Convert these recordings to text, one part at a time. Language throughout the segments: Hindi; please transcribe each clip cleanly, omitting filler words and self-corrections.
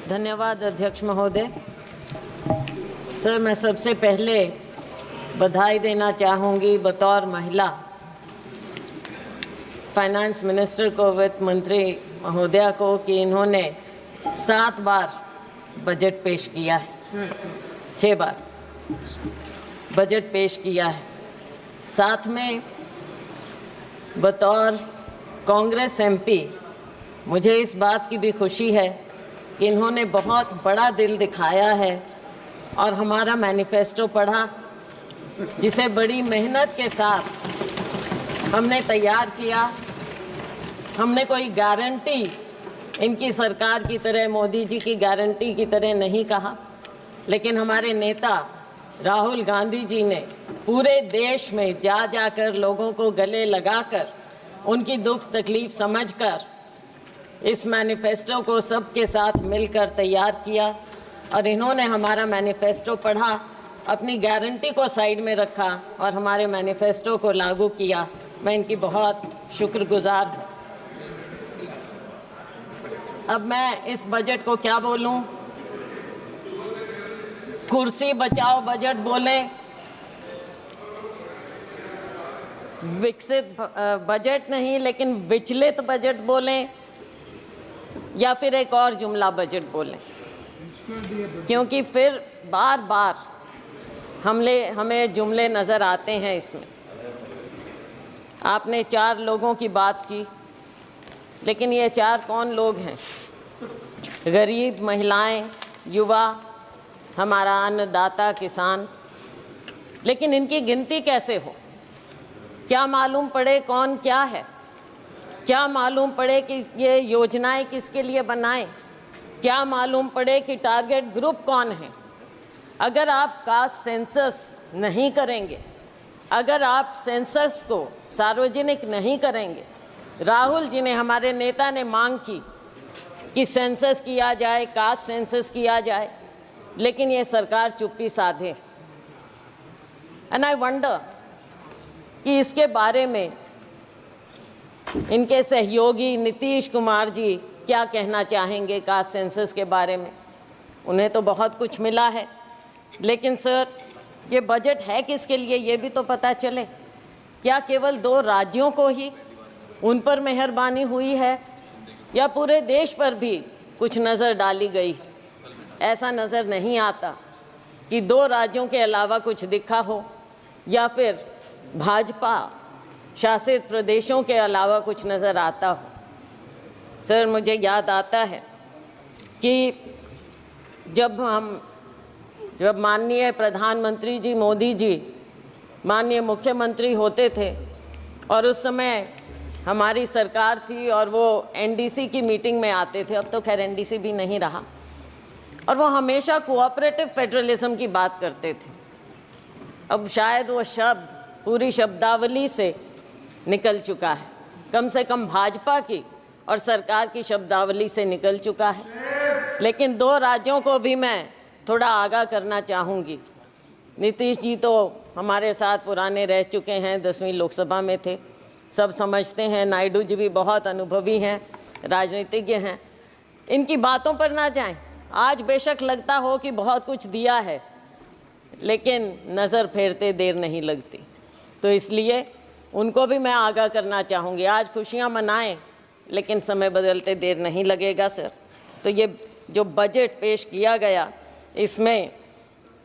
धन्यवाद अध्यक्ष महोदय। सर, मैं सबसे पहले बधाई देना चाहूँगी बतौर महिला फाइनेंस मिनिस्टर को, वित्त मंत्री महोदया को, कि इन्होंने 7 बार बजट पेश किया है, 6 बार बजट पेश किया है। साथ में बतौर कांग्रेस एमपी मुझे इस बात की भी खुशी है कि इन्होंने बहुत बड़ा दिल दिखाया है और हमारा मैनिफेस्टो पढ़ा, जिसे बड़ी मेहनत के साथ हमने तैयार किया। हमने कोई गारंटी इनकी सरकार की तरह, मोदी जी की गारंटी की तरह नहीं कहा, लेकिन हमारे नेता राहुल गांधी जी ने पूरे देश में जा जाकर लोगों को गले लगाकर उनकी दुख तकलीफ समझकर इस मैनिफेस्टो को सबके साथ मिलकर तैयार किया। और इन्होंने हमारा मैनिफेस्टो पढ़ा, अपनी गारंटी को साइड में रखा और हमारे मैनिफेस्टो को लागू किया। मैं इनकी बहुत शुक्रगुजार हूँ। अब मैं इस बजट को क्या बोलूं? कुर्सी बचाओ बजट बोलें, विकसित बजट नहीं लेकिन विचलित बजट बोलें, या फिर एक और जुमला बजट बोलें, क्योंकि फिर बार बार हमें जुमले नज़र आते हैं इसमें। आपने 4 लोगों की बात की, लेकिन ये 4 कौन लोग हैं? गरीब, महिलाएं, युवा, हमारा अन्नदाता किसान। लेकिन इनकी गिनती कैसे हो? क्या मालूम पड़े कौन क्या है? क्या मालूम पड़े कि ये योजनाएं किसके लिए बनाएं? क्या मालूम पड़े कि टारगेट ग्रुप कौन है? अगर आप कास्ट सेंसस नहीं करेंगे, अगर आप सेंसस को सार्वजनिक नहीं करेंगे, राहुल जी ने, हमारे नेता ने मांग की कि सेंसस किया जाए, कास्ट सेंसस किया जाए, लेकिन ये सरकार चुप्पी साधे। एंड आई वंडर कि इसके बारे में इनके सहयोगी नीतीश कुमार जी क्या कहना चाहेंगे कास्ट सेंसस के बारे में। उन्हें तो बहुत कुछ मिला है, लेकिन सर ये बजट है किसके लिए ये भी तो पता चले। क्या केवल 2 राज्यों को ही उन पर मेहरबानी हुई है, या पूरे देश पर भी कुछ नज़र डाली गई? ऐसा नज़र नहीं आता कि 2 राज्यों के अलावा कुछ दिखा हो, या फिर भाजपा शासित प्रदेशों के अलावा कुछ नज़र आता हो। सर, मुझे याद आता है कि जब माननीय प्रधानमंत्री जी मोदी जी माननीय मुख्यमंत्री होते थे और उस समय हमारी सरकार थी और वो एनडीसी की मीटिंग में आते थे, अब तो खैर एनडीसी भी नहीं रहा, और वो हमेशा कोऑपरेटिव फेडरलिज्म की बात करते थे। अब शायद वो शब्द पूरी शब्दावली से निकल चुका है, कम से कम भाजपा की और सरकार की शब्दावली से निकल चुका है। लेकिन 2 राज्यों को भी मैं थोड़ा आगाह करना चाहूँगी। नीतीश जी तो हमारे साथ पुराने रह चुके हैं, 10वीं लोकसभा में थे, सब समझते हैं। नायडू जी भी बहुत अनुभवी हैं, राजनीतिज्ञ हैं। इनकी बातों पर ना जाएं। आज बेशक लगता हो कि बहुत कुछ दिया है, लेकिन नज़र फेरते देर नहीं लगती, तो इसलिए उनको भी मैं आगाह करना चाहूँगी। आज खुशियाँ मनाएं, लेकिन समय बदलते देर नहीं लगेगा सर। तो ये जो बजट पेश किया गया, इसमें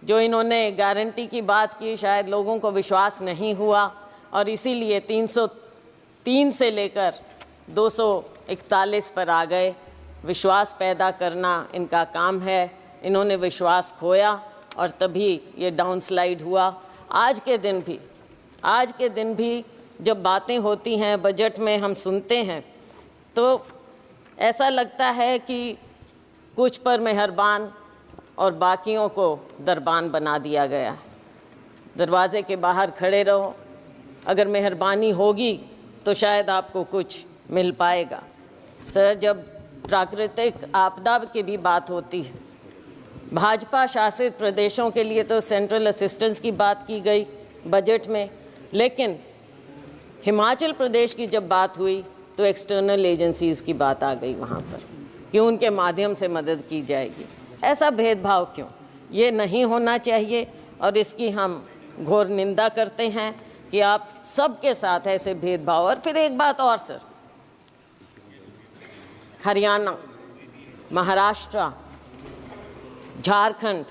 जो इन्होंने गारंटी की बात की, शायद लोगों को विश्वास नहीं हुआ, और इसीलिए 303 से लेकर 241 पर आ गए। विश्वास पैदा करना इनका काम है। इन्होंने विश्वास खोया और तभी ये डाउनस्लाइड हुआ। आज के दिन भी जब बातें होती हैं बजट में, हम सुनते हैं तो ऐसा लगता है कि कुछ पर मेहरबान और बाकियों को दरबान बना दिया गया है। दरवाजे के बाहर खड़े रहो, अगर मेहरबानी होगी तो शायद आपको कुछ मिल पाएगा। सर, जब प्राकृतिक आपदा की भी बात होती है, भाजपा शासित प्रदेशों के लिए तो सेंट्रल असिस्टेंस की बात की गई बजट में, लेकिन हिमाचल प्रदेश की जब बात हुई तो एक्सटर्नल एजेंसीज़ की बात आ गई वहाँ पर। कि उनके माध्यम से मदद की जाएगी। ऐसा भेदभाव क्यों? ये नहीं होना चाहिए और इसकी हम घोर निंदा करते हैं कि आप सबके साथ ऐसे भेदभाव। और फिर एक बात और सर, हरियाणा, महाराष्ट्र, झारखंड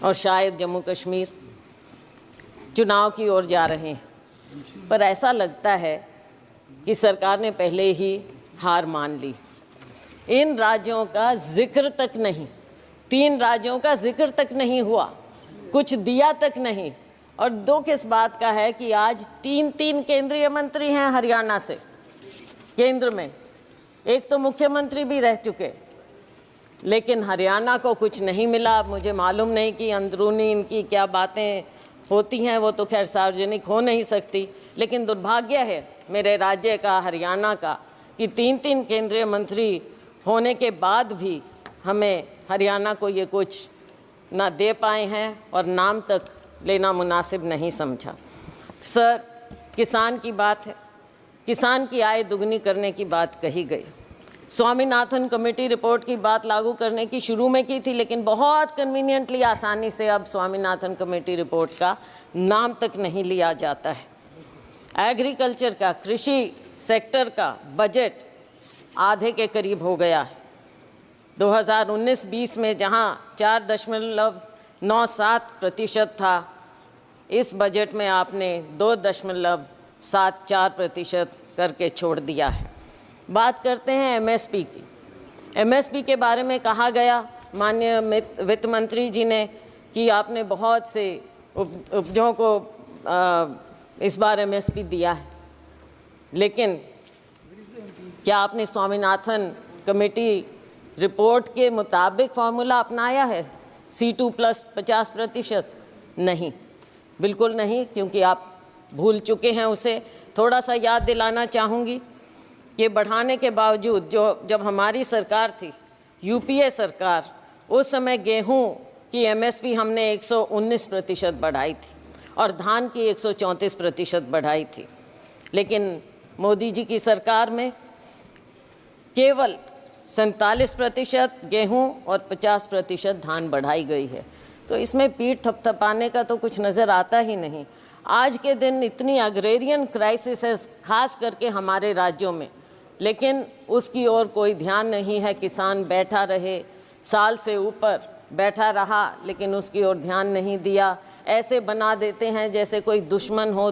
और शायद जम्मू कश्मीर चुनाव की ओर जा रहे हैं, पर ऐसा लगता है कि सरकार ने पहले ही हार मान ली। इन राज्यों का जिक्र तक नहीं, 3 राज्यों का जिक्र तक नहीं हुआ, कुछ दिया तक नहीं। और दुख इस बात का है कि आज 3 केंद्रीय मंत्री हैं हरियाणा से केंद्र में, एक तो मुख्यमंत्री भी रह चुके, लेकिन हरियाणा को कुछ नहीं मिला। मुझे मालूम नहीं कि अंदरूनी इनकी क्या बातें होती हैं, वो तो खैर सार्वजनिक हो नहीं सकती, लेकिन दुर्भाग्य है मेरे राज्य का, हरियाणा का, कि 3 केंद्रीय मंत्री होने के बाद भी हमें हरियाणा को ये कुछ ना दे पाए हैं और नाम तक लेना मुनासिब नहीं समझा। सर, किसान की बात है, किसान की आय दुगनी करने की बात कही गई। स्वामीनाथन कमेटी रिपोर्ट की बात लागू करने की शुरू में की थी, लेकिन बहुत कन्वीनियंटली आसानी से अब स्वामीनाथन कमेटी रिपोर्ट का नाम तक नहीं लिया जाता है। एग्रीकल्चर का, कृषि सेक्टर का बजट आधे के करीब हो गया है। 2019-20 में जहां 4.97% था, इस बजट में आपने 2.74% करके छोड़ दिया है। बात करते हैं एमएसपी की। एमएसपी के बारे में कहा गया माननीय वित्त मंत्री जी ने कि आपने बहुत से उपजों को इस बार एमएसपी दिया है, लेकिन क्या आपने स्वामीनाथन कमेटी रिपोर्ट के मुताबिक फार्मूला अपनाया है? C2 + 50%? नहीं, बिल्कुल नहीं, क्योंकि आप भूल चुके हैं उसे। थोड़ा सा याद दिलाना चाहूँगी कि बढ़ाने के बावजूद जब हमारी सरकार थी, यूपीए सरकार, उस समय गेहूं की एमएसपी हमने 119% बढ़ाई थी और धान की 134% बढ़ाई थी, लेकिन मोदी जी की सरकार में केवल 47% गेहूं और 50% धान बढ़ाई गई है। तो इसमें पीठ थपथपाने का तो कुछ नज़र आता ही नहीं। आज के दिन इतनी अग्रेरियन क्राइसिस है, खास करके हमारे राज्यों में, लेकिन उसकी ओर कोई ध्यान नहीं है। किसान बैठा रहे, साल से ऊपर बैठा रहा, लेकिन उसकी ओर ध्यान नहीं दिया। ऐसे बना देते हैं जैसे कोई दुश्मन हो,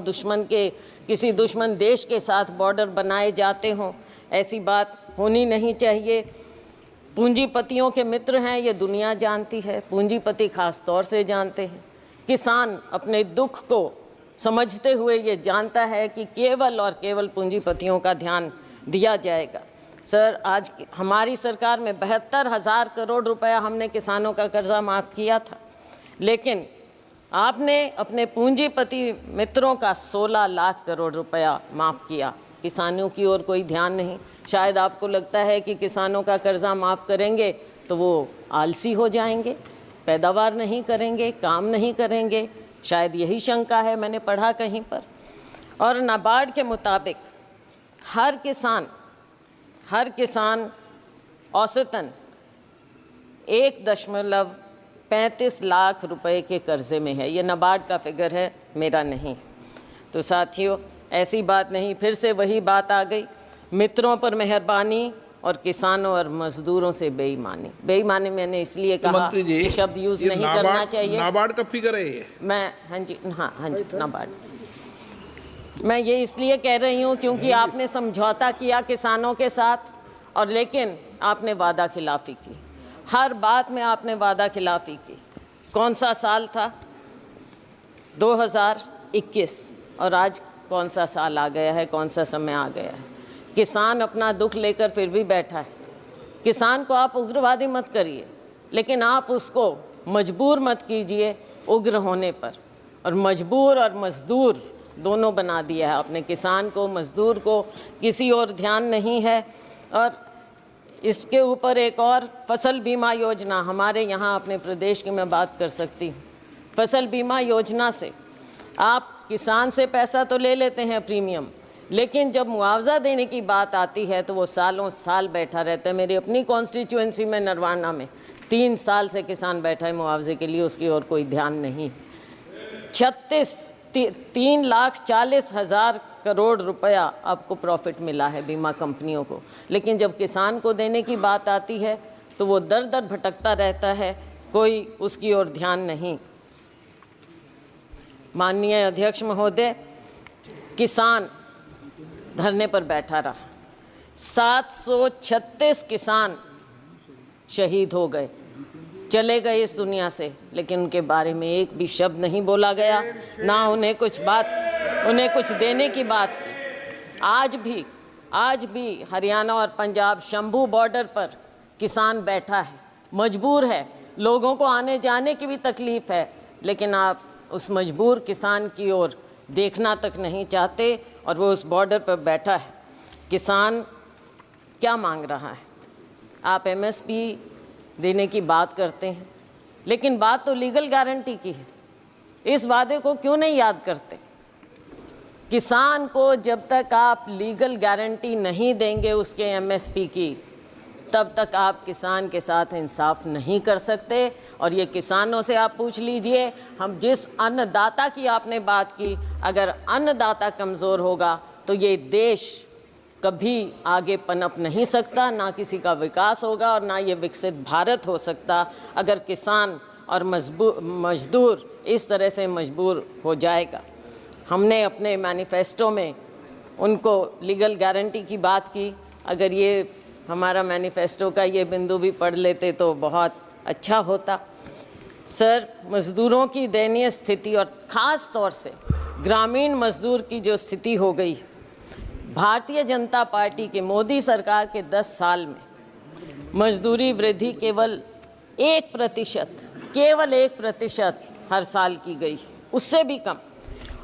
किसी दुश्मन देश के साथ बॉर्डर बनाए जाते हों। ऐसी बात होनी नहीं चाहिए। पूंजीपतियों के मित्र हैं, ये दुनिया जानती है, पूंजीपति खास तौर से जानते हैं। किसान अपने दुख को समझते हुए ये जानता है कि केवल और केवल पूंजीपतियों का ध्यान दिया जाएगा। सर, आज हमारी सरकार में 72,000 करोड़ रुपया हमने किसानों का कर्जा माफ़ किया था, लेकिन आपने अपने पूंजीपति मित्रों का 16 लाख करोड़ रुपया माफ़ किया। किसानों की ओर कोई ध्यान नहीं। शायद आपको लगता है कि किसानों का कर्जा माफ़ करेंगे तो वो आलसी हो जाएंगे, पैदावार नहीं करेंगे, काम नहीं करेंगे, शायद यही शंका है, मैंने पढ़ा कहीं पर। और नाबार्ड के मुताबिक हर किसान औसतन 1.35 लाख रुपए के कर्जे में है। ये नाबार्ड का फिगर है, मेरा नहीं। तो साथियों, ऐसी बात नहीं, फिर से वही बात आ गई, मित्रों पर मेहरबानी और किसानों और मजदूरों से बेईमानी। बेईमानी मैंने इसलिए कहा कि शब्द यूज़ नहीं करना चाहिए। नाबार्ड का फिगर है ये? मैं हाँ जी नाबार्ड। मैं ये इसलिए कह रही हूँ क्योंकि आपने समझौता किया किसानों के साथ, और लेकिन आपने वादा खिलाफ़ी की। हर बात में आपने वादा खिलाफ़ी की। कौन सा साल था? 2021, और आज कौन सा साल आ गया है, कौन सा समय आ गया है। किसान अपना दुख लेकर फिर भी बैठा है। किसान को आप उग्रवादी मत करिए, लेकिन आप उसको मजबूर मत कीजिए उग्र होने पर। और मजबूर और मजदूर दोनों बना दिया है आपने, किसान को, मजदूर को, किसी और ध्यान नहीं है। और इसके ऊपर एक और फसल बीमा योजना हमारे यहाँ अपने प्रदेश की मैं बात कर सकती हूँ। फसल बीमा योजना से आप किसान से पैसा तो ले लेते हैं प्रीमियम, लेकिन जब मुआवजा देने की बात आती है तो वो सालों साल बैठा रहता है। मेरी अपनी कॉन्स्टिट्यूएंसी में नरवाना में 3 साल से किसान बैठा है मुआवजे के लिए, उसकी और कोई ध्यान नहीं। 3,40,000 करोड़ रुपया आपको प्रॉफिट मिला है बीमा कंपनियों को, लेकिन जब किसान को देने की बात आती है तो वो दर दर भटकता रहता है, कोई उसकी ओर ध्यान नहीं। माननीय अध्यक्ष महोदय, किसान धरने पर बैठा रहा, 736 किसान शहीद हो गए, चले गए इस दुनिया से, लेकिन उनके बारे में एक भी शब्द नहीं बोला गया, ना उन्हें कुछ देने की बात की। आज भी हरियाणा और पंजाब शंभू बॉर्डर पर किसान बैठा है, मजबूर है, लोगों को आने जाने की भी तकलीफ है, लेकिन आप उस मजबूर किसान की ओर देखना तक नहीं चाहते और वो उस बॉर्डर पर बैठा है। किसान क्या मांग रहा है? आप एमएसपी देने की बात करते हैं, लेकिन बात तो लीगल गारंटी की है। इस वादे को क्यों नहीं याद करते? किसान को जब तक आप लीगल गारंटी नहीं देंगे उसके एमएसपी की, तब तक आप किसान के साथ इंसाफ नहीं कर सकते। और ये किसानों से आप पूछ लीजिए, हम जिस अन्नदाता की आपने बात की, अगर अन्नदाता कमज़ोर होगा तो ये देश कभी आगे पनप नहीं सकता, ना किसी का विकास होगा और ना ये विकसित भारत हो सकता अगर किसान और मजदूर इस तरह से मजबूर हो जाएगा। हमने अपने मैनिफेस्टो में उनको लीगल गारंटी की बात की। अगर ये हमारा मैनिफेस्टो का ये बिंदु भी पढ़ लेते तो बहुत अच्छा होता। सर, मज़दूरों की दयनीय स्थिति और ख़ास तौर से ग्रामीण मज़दूर की जो स्थिति हो गई, भारतीय जनता पार्टी के मोदी सरकार के 10 साल में मजदूरी वृद्धि केवल 1% हर साल की गई, उससे भी कम।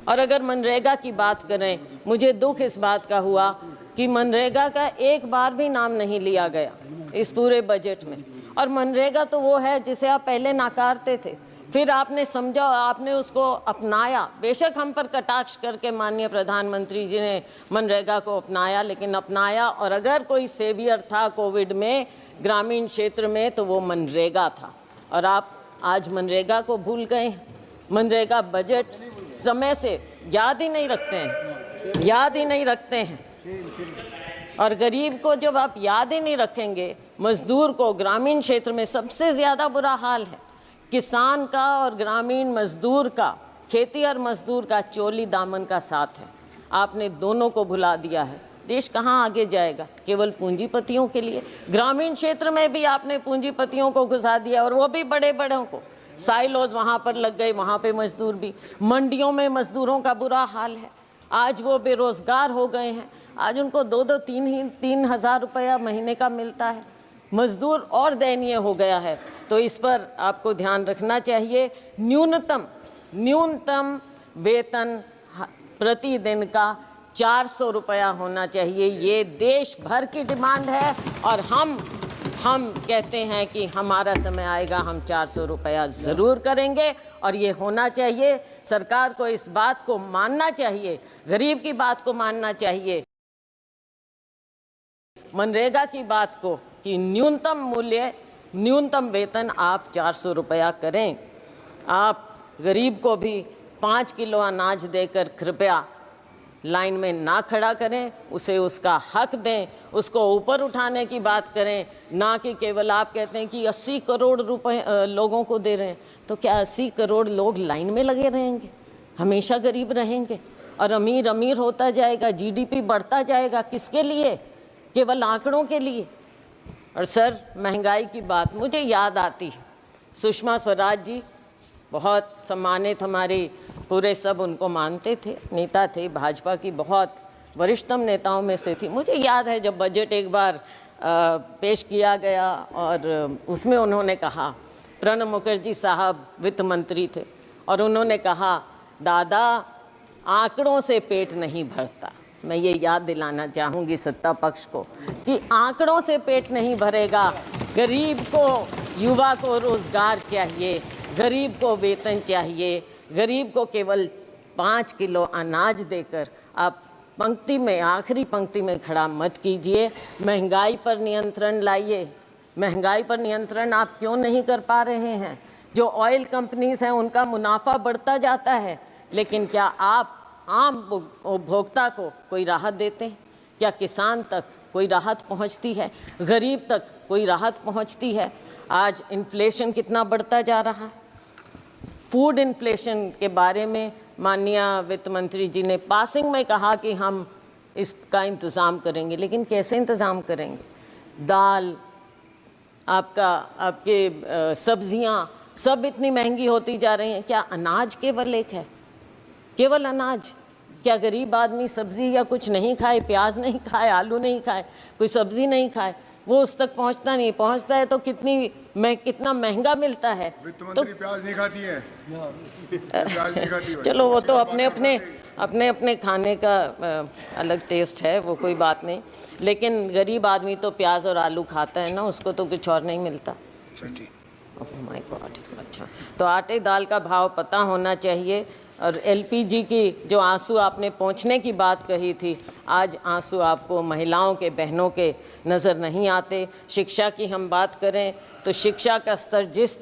और अगर मनरेगा की बात करें, मुझे दुख इस बात का हुआ कि मनरेगा का एक बार भी नाम नहीं लिया गया इस पूरे बजट में। और मनरेगा तो वो है जिसे आप पहले नाकारते थे, फिर आपने समझा, आपने उसको अपनाया। बेशक हम पर कटाक्ष करके माननीय प्रधानमंत्री जी ने मनरेगा को अपनाया, लेकिन अपनाया। और अगर कोई सेवियर था कोविड में ग्रामीण क्षेत्र में तो वो मनरेगा था, और आप आज मनरेगा को भूल गए। मनरेगा बजट समय से याद ही नहीं रखते हैं। और गरीब को जब आप याद ही नहीं रखेंगे, मजदूर को ग्रामीण क्षेत्र में सबसे ज़्यादा बुरा हाल है। किसान का और ग्रामीण मजदूर का, खेती और मजदूर का चोली दामन का साथ है। आपने दोनों को भुला दिया है। देश कहाँ आगे जाएगा? केवल पूंजीपतियों के लिए। ग्रामीण क्षेत्र में भी आपने पूंजीपतियों को घुसा दिया, और वो भी बड़े बड़ों को। साइलोज वहाँ पर लग गए, वहाँ पे मजदूर भी। मंडियों में मजदूरों का बुरा हाल है। आज वो बेरोज़गार हो गए हैं। आज उनको 2-3 हज़ार रुपया महीने का मिलता है। मजदूर और दयनीय हो गया है। तो इस पर आपको ध्यान रखना चाहिए। न्यूनतम वेतन प्रतिदिन का 400 रुपया होना चाहिए। ये देश भर की डिमांड है, और हम कहते हैं कि हमारा समय आएगा, हम 400 रुपया ज़रूर करेंगे, और ये होना चाहिए। सरकार को इस बात को मानना चाहिए, गरीब की बात को मानना चाहिए, मनरेगा की बात को, कि न्यूनतम वेतन आप 400 रुपया करें। आप गरीब को भी 5 किलो अनाज देकर कृपया लाइन में ना खड़ा करें, उसे उसका हक दें, उसको ऊपर उठाने की बात करें, ना कि केवल आप कहते हैं कि 80 करोड़ रुपए लोगों को दे रहे हैं। तो क्या 80 करोड़ लोग लाइन में लगे रहेंगे? हमेशा गरीब रहेंगे और अमीर अमीर होता जाएगा, जीडीपी बढ़ता जाएगा। किसके लिए? केवल आंकड़ों के लिए। और सर, महंगाई की बात मुझे याद आती है। सुषमा स्वराज जी बहुत सम्मानित, हमारे पूरे सब उनको मानते थे, नेता थे, भाजपा की बहुत वरिष्ठतम नेताओं में से थी। मुझे याद है जब बजट एक बार पेश किया गया और उसमें उन्होंने कहा, प्रणब मुखर्जी साहब वित्त मंत्री थे, और उन्होंने कहा, दादा आंकड़ों से पेट नहीं भरता। मैं ये याद दिलाना चाहूँगी सत्ता पक्ष को कि आंकड़ों से पेट नहीं भरेगा। गरीब को, युवा को रोज़गार चाहिए, गरीब को वेतन चाहिए। गरीब को केवल 5 किलो अनाज देकर आप पंक्ति में, आखिरी पंक्ति में खड़ा मत कीजिए। महंगाई पर नियंत्रण लाइए। महंगाई पर नियंत्रण आप क्यों नहीं कर पा रहे हैं? जो ऑयल कंपनीज हैं उनका मुनाफा बढ़ता जाता है, लेकिन क्या आप आम उपभोक्ता को कोई राहत देते हैं? क्या किसान तक कोई राहत पहुंचती है? गरीब तक कोई राहत पहुंचती है? आज इन्फ्लेशन कितना बढ़ता जा रहा है। फूड इन्फ्लेशन के बारे में माननीय वित्त मंत्री जी ने पासिंग में कहा कि हम इसका इंतज़ाम करेंगे, लेकिन कैसे इंतज़ाम करेंगे? दाल, आपके सब्जियां सब इतनी महंगी होती जा रही हैं। क्या अनाज केवल एक है? केवल अनाज? क्या गरीब आदमी सब्जी या कुछ नहीं खाए, प्याज नहीं खाए, आलू नहीं खाए, कोई सब्जी नहीं खाए, वो उस तक पहुंचता नहीं? पहुंचता है तो कितना महंगा मिलता है। वित्त मंत्री प्याज नहीं खाती है, प्याज नहीं खाती है। चलो वो तो अपने अपने खाने का अलग टेस्ट है, वो कोई बात नहीं, लेकिन गरीब आदमी तो प्याज और आलू खाता है ना, उसको तो कुछ और नहीं मिलता। Oh my God. अच्छा, तो आटे दाल का भाव पता होना चाहिए। और एलपीजी की जो आंसू आपने पहुंचने की बात कही थी, आज आंसू आपको महिलाओं के, बहनों के नज़र नहीं आते। शिक्षा की हम बात करें तो शिक्षा का स्तर जिस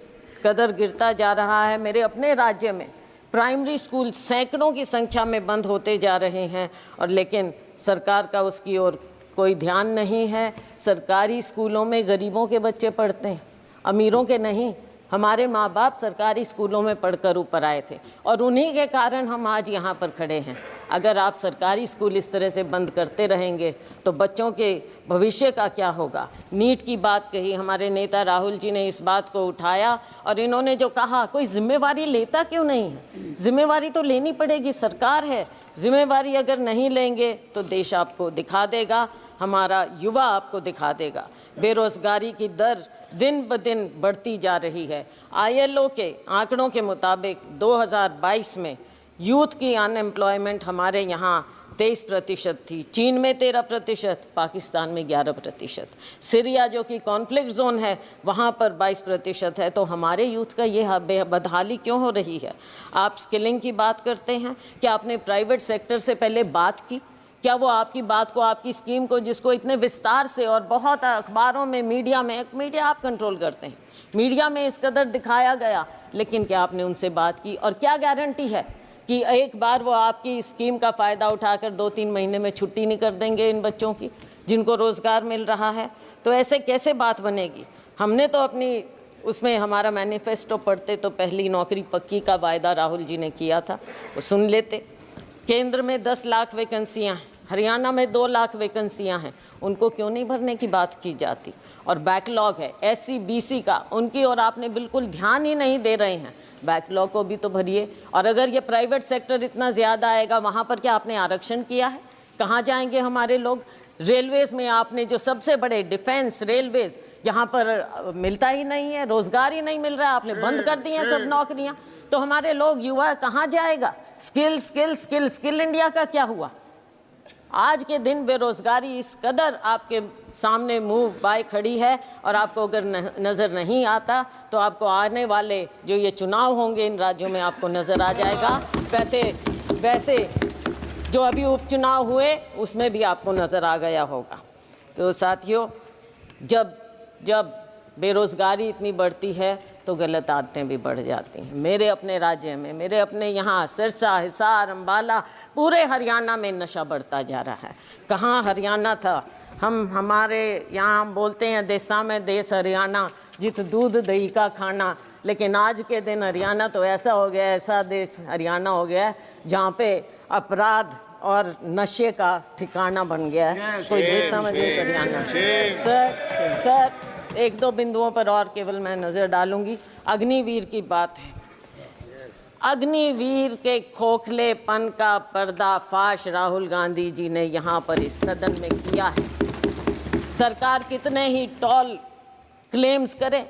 कदर गिरता जा रहा है, मेरे अपने राज्य में प्राइमरी स्कूल सैकड़ों की संख्या में बंद होते जा रहे हैं, और लेकिन सरकार का उसकी ओर कोई ध्यान नहीं है। सरकारी स्कूलों में गरीबों के बच्चे पढ़ते हैं, अमीरों के नहीं। हमारे माँ बाप सरकारी स्कूलों में पढ़कर ऊपर आए थे, और उन्हीं के कारण हम आज यहाँ पर खड़े हैं। अगर आप सरकारी स्कूल इस तरह से बंद करते रहेंगे तो बच्चों के भविष्य का क्या होगा? नीट की बात कही, हमारे नेता राहुल जी ने इस बात को उठाया, और इन्होंने जो कहा, कोई जिम्मेवारी लेता क्यों नहीं है? जिम्मेवारी तो लेनी पड़ेगी, सरकार है। जिम्मेवारी अगर नहीं लेंगे तो देश आपको दिखा देगा, हमारा युवा आपको दिखा देगा। बेरोजगारी की दर दिन ब दिन बढ़ती जा रही है। ILO के आंकड़ों के मुताबिक 2022 में यूथ की अनएम्प्लॉयमेंट हमारे यहाँ 23% थी, चीन में 13%, पाकिस्तान में 11%, सीरिया जो कि कॉन्फ्लिक्ट जोन है वहाँ पर 22% है। तो हमारे यूथ का ये बदहाली क्यों हो रही है? आप स्किलिंग की बात करते हैं, क्या आपने प्राइवेट सेक्टर से पहले बात की? क्या वो आपकी बात को, आपकी स्कीम को, जिसको इतने विस्तार से और बहुत अखबारों में, मीडिया आप कंट्रोल करते हैं, मीडिया में इस कदर दिखाया गया, लेकिन क्या आपने उनसे बात की? और क्या गारंटी है कि एक बार वो आपकी स्कीम का फ़ायदा उठाकर 2-3 महीने में छुट्टी नहीं कर देंगे इन बच्चों की जिनको रोज़गार मिल रहा है? तो ऐसे कैसे बात बनेगी? हमने तो अपनी उसमें हमारा मैनिफेस्टो पढ़ते तो पहली नौकरी पक्की का वायदा राहुल जी ने किया था, वो सुन लेते। केंद्र में 10 लाख वैकेंसियाँ हैं, हरियाणा में 2 लाख वैकेंसियाँ हैं, उनको क्यों नहीं भरने की बात की जाती? और बैकलॉग है SC BC का, उनकी और आपने बिल्कुल ध्यान ही नहीं दे रहे हैं। बैकलॉग को भी तो भरिए। और अगर ये प्राइवेट सेक्टर इतना ज़्यादा आएगा, वहाँ पर क्या आपने आरक्षण किया है? कहाँ जाएंगे हमारे लोग? रेलवेज में आपने जो सबसे बड़े डिफेंस रेलवेज, यहाँ पर मिलता ही नहीं है, रोज़गार ही नहीं मिल रहा है, आपने बंद कर दी हैं सब नौकरियाँ। तो हमारे लोग, युवा कहाँ जाएगा? Skill skill skill skill India का क्या हुआ? आज के दिन बेरोजगारी इस कदर आपके सामने मुंह बाय खड़ी है, और आपको अगर नज़र नहीं आता तो आपको आने वाले जो ये चुनाव होंगे इन राज्यों में आपको नज़र आ जाएगा। वैसे जो अभी उपचुनाव हुए उसमें भी आपको नज़र आ गया होगा। तो साथियों, जब बेरोज़गारी इतनी बढ़ती है तो गलत आदतें भी बढ़ जाती हैं। मेरे अपने राज्य में, मेरे अपने यहाँ सिरसा, हिसार, अम्बाला, पूरे हरियाणा में नशा बढ़ता जा रहा है। कहाँ हरियाणा था? हमारे यहाँ बोलते हैं देशा में देश हरियाणा, जित दूध दही का खाना। लेकिन आज के दिन हरियाणा तो ऐसा हो गया, ऐसा देश हरियाणा हो गया है जहाँ पे अपराध और नशे का ठिकाना बन गया है। कोई देशा में देश हरियाणा। सर 1-2 बिंदुओं पर और केवल मैं नज़र डालूंगी। अग्निवीर की बात है। अग्निवीर के खोखलेपन का पर्दाफाश राहुल गांधी जी ने यहाँ पर इस सदन में किया है। सरकार कितने ही टॉल क्लेम्स करे,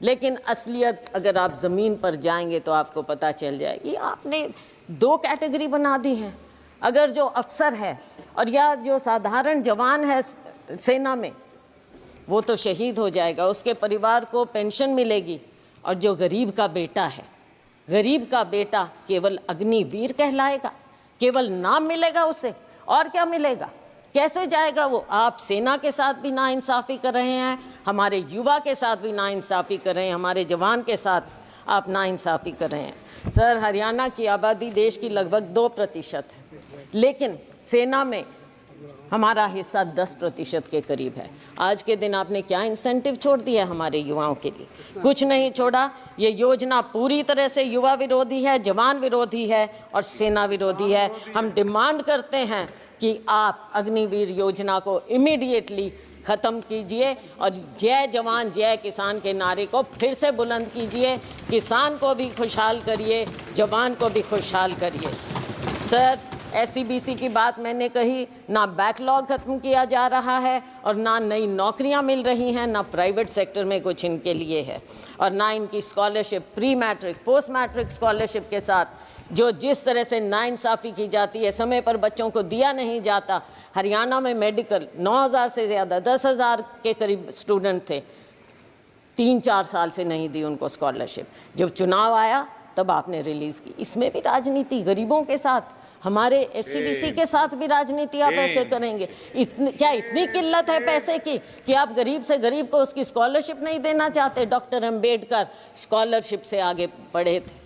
लेकिन असलियत अगर आप ज़मीन पर जाएंगे तो आपको पता चल जाएगी। आपने 2 कैटेगरी बना दी है। अगर जो अफसर है और या जो साधारण जवान है सेना में, वो तो शहीद हो जाएगा, उसके परिवार को पेंशन मिलेगी। और जो गरीब का बेटा है, गरीब का बेटा केवल अग्निवीर कहलाएगा, केवल नाम मिलेगा उसे, और क्या मिलेगा? कैसे जाएगा वो? आप सेना के साथ भी नाइंसाफ़ी कर रहे हैं, हमारे युवा के साथ भी नाइंसाफ़ी कर रहे हैं, हमारे जवान के साथ आप नाइंसाफ़ी कर रहे हैं। सर, हरियाणा की आबादी देश की लगभग 2% है, लेकिन सेना में हमारा हिस्सा 10% के करीब है। आज के दिन आपने क्या इंसेंटिव छोड़ दिया हमारे युवाओं के लिए? कुछ नहीं छोड़ा। ये योजना पूरी तरह से युवा विरोधी है, जवान विरोधी है और सेना विरोधी है। हम डिमांड करते हैं कि आप अग्निवीर योजना को इमीडिएटली ख़त्म कीजिए और जय जवान जय किसान के नारे को फिर से बुलंद कीजिए। किसान को भी खुशहाल करिए, जवान को भी खुशहाल करिए। सर, SCBC की बात मैंने कही, ना बैकलॉग ख़त्म किया जा रहा है और ना नई नौकरियां मिल रही हैं, ना प्राइवेट सेक्टर में कुछ इनके लिए है, और ना इनकी scholarship, pre matric post matric scholarship के साथ जो जिस तरह से नाइंसाफ़ी की जाती है, समय पर बच्चों को दिया नहीं जाता। हरियाणा में मेडिकल 9,000 से ज़्यादा 10,000 के करीब स्टूडेंट थे, 3-4 साल से नहीं दी उनको स्कॉलरशिप। जब चुनाव आया तब आपने रिलीज़ की। इसमें भी राजनीति, गरीबों के साथ, हमारे SCBC के साथ भी राजनीति आप ऐसे करेंगे? क्या इतनी किल्लत है पैसे की कि आप गरीब से गरीब को उसकी स्कॉलरशिप नहीं देना चाहते? डॉक्टर अंबेडकर स्कॉलरशिप से आगे बढ़े थे।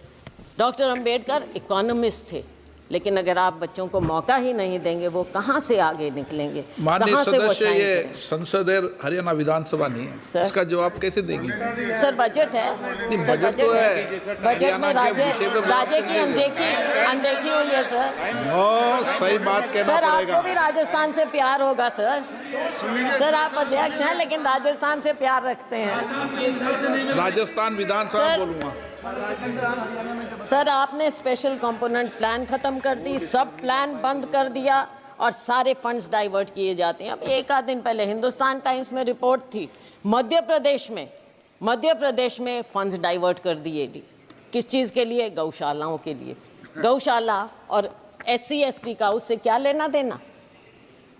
डॉक्टर अंबेडकर इकोनॉमिस्ट थे, लेकिन अगर आप बच्चों को मौका ही नहीं देंगे, वो कहाँ से आगे निकलेंगे? माननीय सदस्य, ये संसद है, हरियाणा विधानसभा नहीं है सर। इसका जवाब कैसे देंगी? सर, बजट है सर, बजट तो है। बजट में राज्य की अनदेखी हुई है सर। सही बात कहना सर, पड़ेगा। आपको भी राजस्थान से प्यार होगा सर। सर, आप अध्यक्ष हैं लेकिन राजस्थान से प्यार रखते हैं। राजस्थान विधानसभा बोलूँगा सर। आपने स्पेशल कंपोनेंट प्लान खत्म कर दी, सब प्लान बंद कर दिया और सारे फंड्स डाइवर्ट किए जाते हैं। अब एक आध दिन पहले हिंदुस्तान टाइम्स में रिपोर्ट थी, मध्य प्रदेश में फंड्स डाइवर्ट कर दिए। किस चीज़ के लिए? गौशालाओं के लिए। गौशाला और SC ST का उससे क्या लेना देना?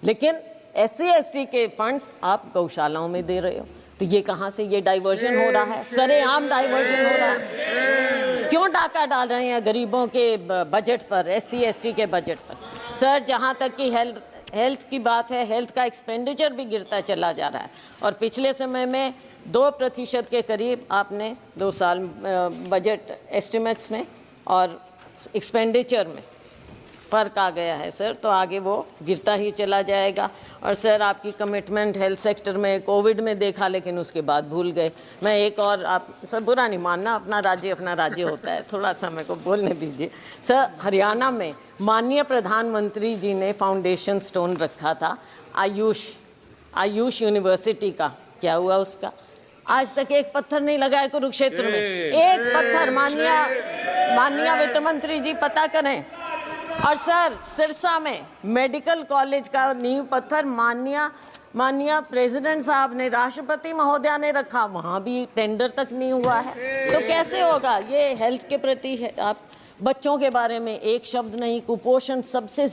लेकिन SC ST के फंड्स आप गौशालाओं में दे रहे हो, तो ये कहाँ से ये डाइवर्जन हो रहा है? सरेआम डाइवर्जन हो रहा है। क्यों डाका डाल रहे हैं गरीबों के बजट पर, SC ST के बजट पर? सर, जहाँ तक कि हेल्थ की बात है, हेल्थ का एक्सपेंडिचर भी गिरता चला जा रहा है और पिछले समय में 2% के करीब आपने 2 साल बजट एस्टिमेट्स में और एक्सपेंडिचर में फ़र्क आ गया है सर, तो आगे वो गिरता ही चला जाएगा। और सर, आपकी कमिटमेंट हेल्थ सेक्टर में कोविड में देखा, लेकिन उसके बाद भूल गए। मैं एक और, आप सर बुरा नहीं मानना, अपना राज्य होता है, थोड़ा सा मेरे को बोलने दीजिए। सर, हरियाणा में माननीय प्रधानमंत्री जी ने फाउंडेशन स्टोन रखा था आयुष यूनिवर्सिटी का, क्या हुआ उसका? आज तक एक पत्थर नहीं लगा है कुरुक्षेत्र में, एक पत्थर। माननीय वित्त मंत्री जी पता करें। और सर, सिरसा में मेडिकल कॉलेज का नींव पत्थर माननीय प्रेसिडेंट साहब ने, राष्ट्रपति महोदया ने रखा, वहाँ भी टेंडर तक नहीं हुआ है, तो कैसे होगा? ये हेल्थ के प्रति है। आप बच्चों के बारे में एक शब्द नहीं। कुपोषण सबसे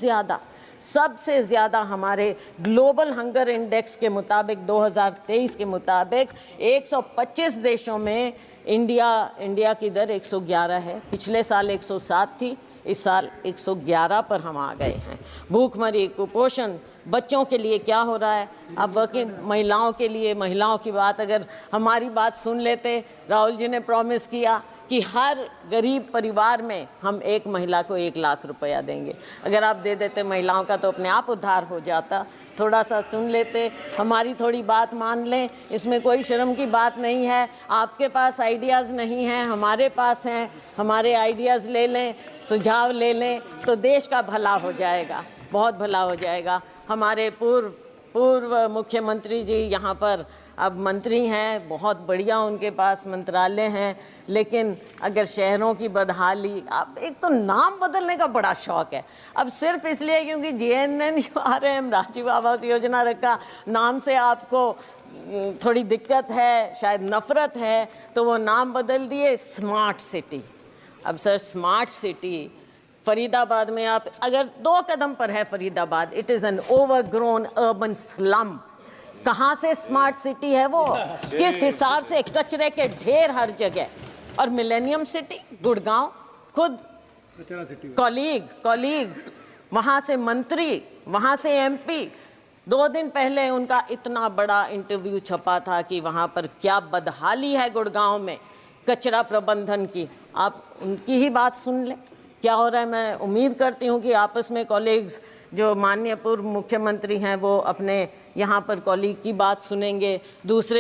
ज़्यादा हमारे ग्लोबल हंगर इंडेक्स के मुताबिक 2023 के मुताबिक 125 देशों में इंडिया की दर 111 है। पिछले साल 107 थी, इस साल 111 पर हम आ गए हैं। भूखमरी, कुपोषण, बच्चों के लिए क्या हो रहा है? अब वर्किंग महिलाओं के लिए, महिलाओं की बात अगर हमारी बात सुन लेते, राहुल जी ने प्रॉमिस किया कि हर गरीब परिवार में हम एक महिला को 1 लाख रुपया देंगे। अगर आप दे देते महिलाओं का तो अपने आप उद्धार हो जाता। थोड़ा सा सुन लेते, हमारी थोड़ी बात मान लें, इसमें कोई शर्म की बात नहीं है। आपके पास आइडियाज़ नहीं हैं, हमारे पास हैं, हमारे आइडियाज़ ले लें, सुझाव ले लें, तो देश का भला हो जाएगा, बहुत भला हो जाएगा। हमारे पूर्व मुख्यमंत्री जी यहाँ पर अब मंत्री हैं, बहुत बढ़िया उनके पास मंत्रालय हैं, लेकिन अगर शहरों की बदहाली, आप एक तो नाम बदलने का बड़ा शौक है, अब सिर्फ इसलिए क्योंकि JNNURM राजीव आवास योजना रखा, नाम से आपको थोड़ी दिक्कत है, शायद नफरत है, तो वो नाम बदल दिए स्मार्ट सिटी। अब सर, स्मार्ट सिटी फरीदाबाद में, आप अगर 2 कदम पर है Faridabad, it is an overgrown urban slum. कहाँ से स्मार्ट सिटी है वो? किस हिसाब से? कचरे के ढेर हर जगह। और मिलेनियम सिटी गुड़गांव, खुद कॉलीग वहाँ से मंत्री, वहाँ से एमपी। 2 दिन पहले उनका इतना बड़ा इंटरव्यू छपा था कि वहाँ पर क्या बदहाली है गुड़गांव में कचरा प्रबंधन की। आप उनकी ही बात सुन लें क्या हो रहा है। मैं उम्मीद करती हूँ कि आपस में कॉलीग्स जो माननीय पूर्व मुख्यमंत्री हैं वो अपने यहाँ पर कॉलीग की बात सुनेंगे, दूसरे